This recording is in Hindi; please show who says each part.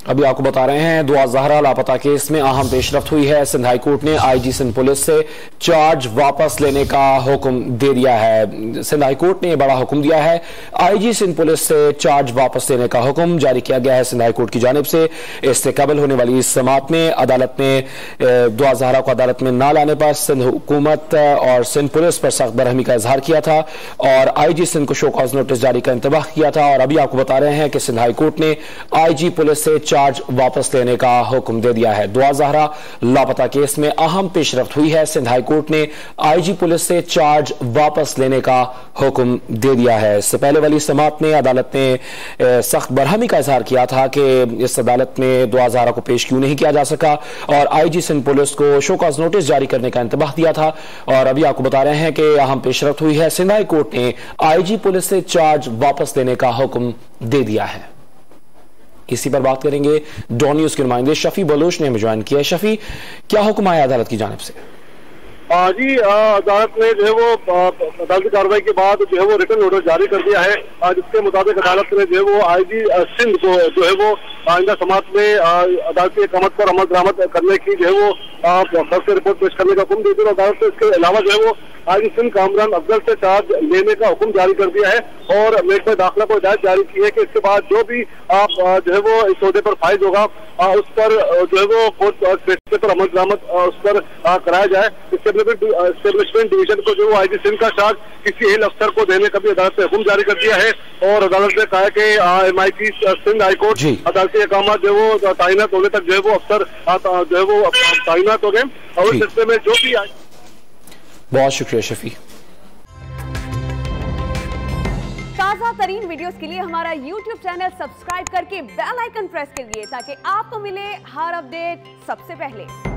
Speaker 1: अभी आपको बता रहे हैं दुआ ज़हरा लापता केस में अहम पेशरफ्त हुई है। सिंध हाई कोर्ट ने आईजी सिंध पुलिस से चार्ज वापस लेने का हुक्म दे दिया है। सिंध हाई कोर्ट ने बड़ा हुक्म दिया है। आईजी सिंध पुलिस से चार्ज वापस लेने का हुक्म जारी किया गया है सिंध हाई कोर्ट की जानिब से। इससे कबल होने वाली इस समाअत में अदालत ने दुआ ज़हरा को अदालत में न लाने पर सिंध हुकूमत और सिंध पुलिस पर सख्त बरहमी का इजहार किया था और आईजी सिंध को शो कॉज नोटिस जारी का इंतबाह किया था। और अभी आपको बता रहे हैं कि सिंध हाई कोर्ट ने आईजी पुलिस से चार्ज वापस लेने का हुक्म दे दिया है। दुआ ज़हरा लापता केस में अहम पेशरफ्त हुई है। सिंध हाई कोर्ट ने आईजी पुलिस से चार्ज वापस लेने का हुक्म दे दिया है। इससे पहले वाली समाअत में अदालत ने सख्त बरहमी का इजहार किया था कि इस अदालत में दुआ ज़हरा को पेश क्यों नहीं किया जा सका और आईजी सिंध पुलिस को शो कॉज नोटिस जारी करने का इंतबाह दिया था। और अभी आपको बता रहे हैं कि अहम पेशरफ्त हुई है। सिंध हाई कोर्ट ने आईजी पुलिस से चार्ज वापस लेने का हुक्म दे दिया है। इसी पर बात करेंगे डॉन न्यूज के नुमाइंदे शफी बलोच ने हमें ज्वाइन किया है। शफी, क्या हुक्म आया अदालत की जानिब से?
Speaker 2: जी, अदालत ने जो है वो अदालती कार्रवाई के बाद जो है वो रिटर्न ऑर्डर जारी कर दिया है, जिसके मुताबिक अदालत ने जो है वो आईजी सिंध को जो है वो आइंदा समाअत में अदालती इकामत पर अमल दरामद करने की जो है वो फर्स्ट रिपोर्ट पेश करने का हुक्म दे दिया। अदालत ने इसके अलावा जो है वो आईजी सिंध कामरान अफजल से चार्ज लेने का हुक्म जारी कर दिया है और महकमा दाखिला को हिदायत जारी की है कि इसके बाद जो भी जो है वो इस सौदे पर फायज होगा उस पर जो है वो कोर्ट फैसले पर अमल दरामद उस पर कराया जाए। एस्टेब्लिशमेंट डिवीजन को जो वो आईजी सिंध का चार्ज किसी हेल अफसर को देने का भी अदालत ने हुक्म जारी कर दिया है और अदालत ने कहा कि MIT सिंध हाईकोर्ट अदालती अकाम जो वो तैनात होने तक जो है वो अफसर जो है वो तैनात हो गए और इस सिलसिले में जो भी।
Speaker 1: बहुत शुक्रिया शफी।
Speaker 3: ताज़ा तरीन वीडियोस के लिए हमारा YouTube चैनल सब्सक्राइब करके बेल आइकन प्रेस करिए ताकि आपको मिले हर अपडेट सबसे पहले।